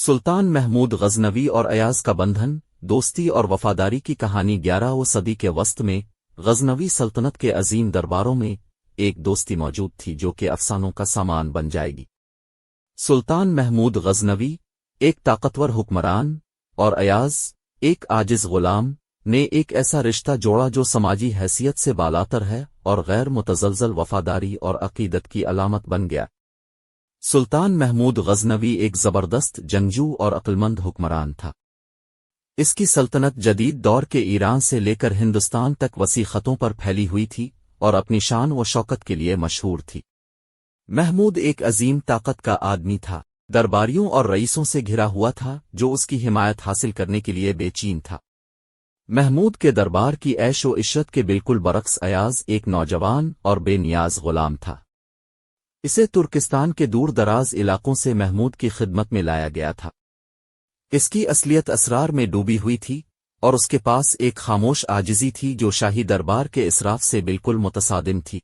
سلطان محمود غزنوی اور ایاز کا بندھن، دوستی اور وفاداری کی کہانی 11ویں صدی کے وسط میں غزنوی سلطنت کے عظیم درباروں میں ایک دوستی موجود تھی جو کہ افسانوں کا سامان بن جائے گی۔ سلطان محمود غزنوی، ایک طاقتور حکمران، اور ایاز، ایک عاجز غلام، نے ایک ایسا رشتہ جوڑا جو سماجی حیثیت سے بالاتر ہے اور غیر متزلزل وفاداری اور عقیدت کی علامت بن گیا۔ سلطان محمود غزنوی ایک زبردست جنگجو اور عقلمند حکمران تھا۔ اس کی سلطنت جدید دور کے ایران سے لے کر ہندوستان تک وسیع خطوں پر پھیلی ہوئی تھی اور اپنی شان و شوکت کے لیے مشہور تھی۔ محمود ایک عظیم طاقت کا آدمی تھا، درباریوں اور رئیسوں سے گھرا ہوا تھا جو اس کی حمایت حاصل کرنے کے لیے بے چین تھا۔ محمود کے دربار کی عیش و عشرت کے بالکل برعکس ایاز ایک نوجوان اور بے نیاز غلام تھا۔ اسے ترکستان کے دور دراز علاقوں سے محمود کی خدمت میں لایا گیا تھا۔ اس کی اصلیت اسرار میں ڈوبی ہوئی تھی اور اس کے پاس ایک خاموش عاجزی تھی جو شاہی دربار کے اسراف سے بالکل متصادم تھی۔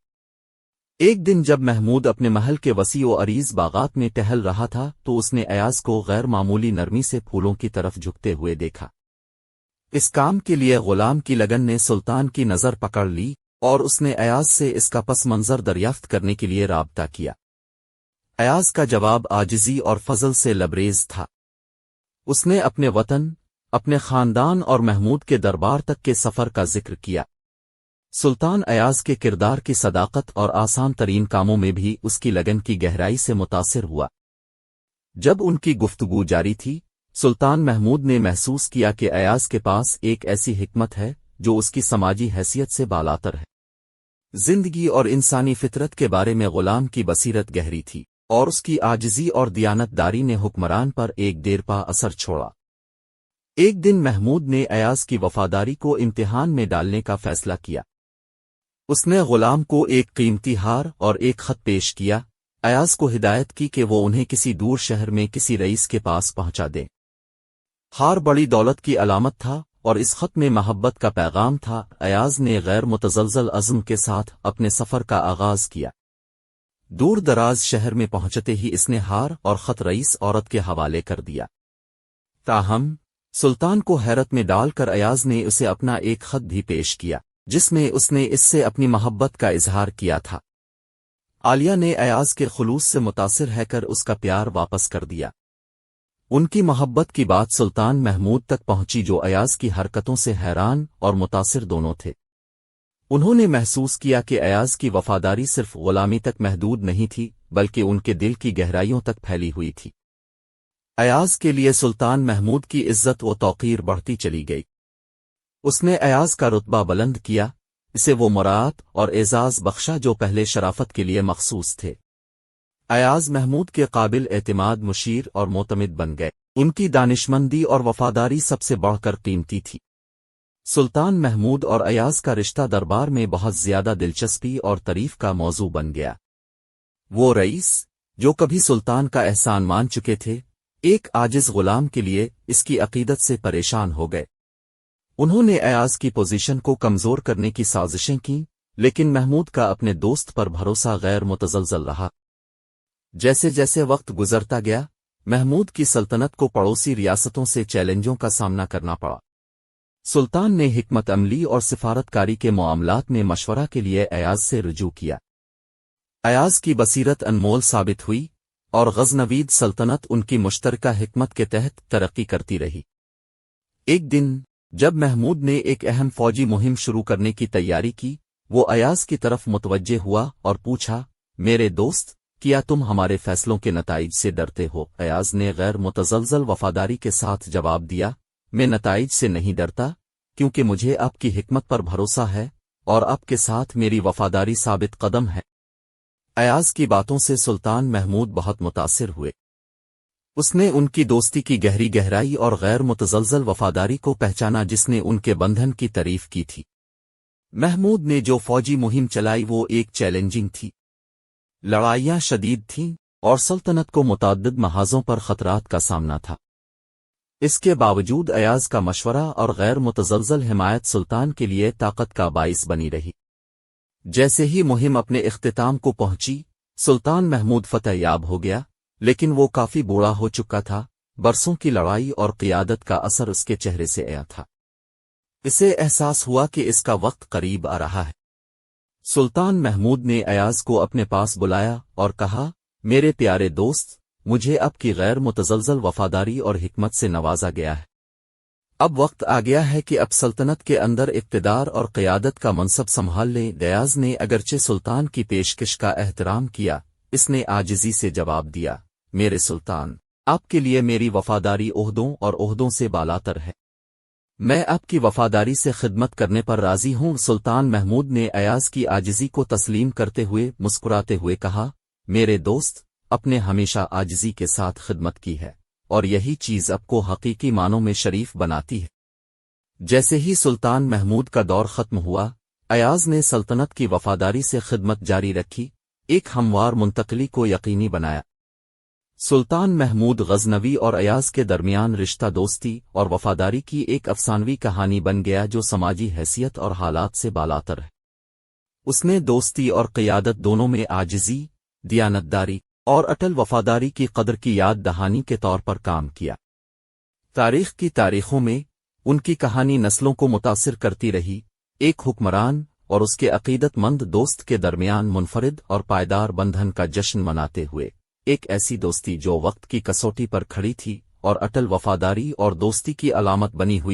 ایک دن جب محمود اپنے محل کے وسیع و عریض باغات میں ٹہل رہا تھا تو اس نے ایاز کو غیر معمولی نرمی سے پھولوں کی طرف جھکتے ہوئے دیکھا۔ اس کام کے لیے غلام کی لگن نے سلطان کی نظر پکڑ لی اور اس نے ایاز سے اس کا پس منظر دریافت کرنے کے لیے رابطہ کیا۔ ایاز کا جواب عاجزی اور فضل سے لبریز تھا۔ اس نے اپنے وطن، اپنے خاندان اور محمود کے دربار تک کے سفر کا ذکر کیا۔ سلطان ایاز کے کردار کی صداقت اور آسان ترین کاموں میں بھی اس کی لگن کی گہرائی سے متاثر ہوا۔ جب ان کی گفتگو جاری تھی، سلطان محمود نے محسوس کیا کہ ایاز کے پاس ایک ایسی حکمت ہے جو اس کی سماجی حیثیت سے بالاتر ہے۔ زندگی اور انسانی فطرت کے بارے میں غلام کی بصیرت گہری تھی اور اس کی عاجزی اور دیانت داری نے حکمران پر ایک دیرپا اثر چھوڑا۔ ایک دن محمود نے ایاز کی وفاداری کو امتحان میں ڈالنے کا فیصلہ کیا۔ اس نے غلام کو ایک قیمتی ہار اور ایک خط پیش کیا، ایاز کو ہدایت کی کہ وہ انہیں کسی دور شہر میں کسی رئیس کے پاس پہنچا دے۔ ہار بڑی دولت کی علامت تھا اور اس خط میں محبت کا پیغام تھا۔ ایاز نے غیر متزلزل عزم کے ساتھ اپنے سفر کا آغاز کیا۔ دور دراز شہر میں پہنچتے ہی اس نے ہار اور خط رئیس عورت کے حوالے کر دیا۔ تاہم سلطان کو حیرت میں ڈال کر ایاز نے اسے اپنا ایک خط بھی پیش کیا جس میں اس نے اس سے اپنی محبت کا اظہار کیا تھا۔ عالیہ نے ایاز کے خلوص سے متاثر ہے کر اس کا پیار واپس کر دیا۔ ان کی محبت کی بات سلطان محمود تک پہنچی جو ایاز کی حرکتوں سے حیران اور متاثر دونوں تھے۔ انہوں نے محسوس کیا کہ ایاز کی وفاداری صرف غلامی تک محدود نہیں تھی بلکہ ان کے دل کی گہرائیوں تک پھیلی ہوئی تھی۔ ایاز کے لیے سلطان محمود کی عزت و توقیر بڑھتی چلی گئی۔ اس نے ایاز کا رتبہ بلند کیا، اسے وہ مراعات اور اعزاز بخشا جو پہلے شرافت کے لیے مخصوص تھے۔ ایاز محمود کے قابل اعتماد مشیر اور معتمد بن گئے۔ ان کی دانشمندی اور وفاداری سب سے بڑھ کر قیمتی تھی۔ سلطان محمود اور ایاز کا رشتہ دربار میں بہت زیادہ دلچسپی اور تعریف کا موضوع بن گیا۔ وہ رئیس، جو کبھی سلطان کا احسان مان چکے تھے، ایک عاجز غلام کے لیے اس کی عقیدت سے پریشان ہو گئے۔ انہوں نے ایاز کی پوزیشن کو کمزور کرنے کی سازشیں کیں، لیکن محمود کا اپنے دوست پر بھروسہ غیر متزلزل رہا۔ جیسے جیسے وقت گزرتا گیا، محمود کی سلطنت کو پڑوسی ریاستوں سے چیلنجوں کا سامنا کرنا پڑا۔ سلطان نے حکمت عملی اور سفارتکاری کے معاملات میں مشورہ کے لیے ایاز سے رجوع کیا۔ ایاز کی بصیرت انمول ثابت ہوئی اور غزنوید سلطنت ان کی مشترکہ حکمت کے تحت ترقی کرتی رہی۔ ایک دن جب محمود نے ایک اہم فوجی مہم شروع کرنے کی تیاری کی، وہ ایاز کی طرف متوجہ ہوا اور پوچھا، میرے دوست، کیا تم ہمارے فیصلوں کے نتائج سے ڈرتے ہو؟ ایاز نے غیر متزلزل وفاداری کے ساتھ جواب دیا، میں نتائج سے نہیں ڈرتا کیونکہ مجھے آپ کی حکمت پر بھروسہ ہے اور آپ کے ساتھ میری وفاداری ثابت قدم ہے۔ ایاز کی باتوں سے سلطان محمود بہت متاثر ہوئے۔ اس نے ان کی دوستی کی گہرائی اور غیر متزلزل وفاداری کو پہچانا جس نے ان کے بندھن کی تعریف کی تھی۔ محمود نے جو فوجی مہم چلائی وہ ایک چیلنجنگ تھی۔ لڑائیاں شدید تھیں اور سلطنت کو متعدد محاذوں پر خطرات کا سامنا تھا۔ اس کے باوجود ایاز کا مشورہ اور غیر متزلزل حمایت سلطان کے لیے طاقت کا باعث بنی رہی۔ جیسے ہی مہم اپنے اختتام کو پہنچی، سلطان محمود فتح یاب ہو گیا، لیکن وہ کافی بوڑھا ہو چکا تھا، برسوں کی لڑائی اور قیادت کا اثر اس کے چہرے سے آیا تھا۔ اسے احساس ہوا کہ اس کا وقت قریب آ رہا ہے۔ سلطان محمود نے ایاز کو اپنے پاس بلایا اور کہا، میرے پیارے دوست، مجھے اب کی غیر متزلزل وفاداری اور حکمت سے نوازا گیا ہے۔ اب وقت آ گیا ہے کہ اب سلطنت کے اندر اقتدار اور قیادت کا منصب سنبھال لے۔ ایاز نے اگرچہ سلطان کی پیشکش کا احترام کیا، اس نے عاجزی سے جواب دیا، میرے سلطان، آپ کے لیے میری وفاداری عہدوں اور عہدوں سے بالاتر ہے۔ میں آپ کی وفاداری سے خدمت کرنے پر راضی ہوں۔ سلطان محمود نے ایاز کی عاجزی کو تسلیم کرتے ہوئے مسکراتے ہوئے کہا، میرے دوست، اپنے ہمیشہ عاجزی کے ساتھ خدمت کی ہے، اور یہی چیز آپ کو حقیقی معنوں میں شریف بناتی ہے۔ جیسے ہی سلطان محمود کا دور ختم ہوا، ایاز نے سلطنت کی وفاداری سے خدمت جاری رکھی، ایک ہموار منتقلی کو یقینی بنایا۔ سلطان محمود غزنوی اور ایاز کے درمیان رشتہ دوستی اور وفاداری کی ایک افسانوی کہانی بن گیا جو سماجی حیثیت اور حالات سے بالاتر ہے۔ اس نے دوستی اور قیادت دونوں میں عاجزی، دیانتداری اور اٹل وفاداری کی قدر کی یاد دہانی کے طور پر کام کیا۔ تاریخ کی تاریخوں میں ان کی کہانی نسلوں کو متاثر کرتی رہی، ایک حکمران اور اس کے عقیدت مند دوست کے درمیان منفرد اور پائیدار بندھن کا جشن مناتے ہوئے، ایک ایسی دوستی جو وقت کی کسوٹی پر کھڑی تھی اور اٹل وفاداری اور دوستی کی علامت بنی ہوئی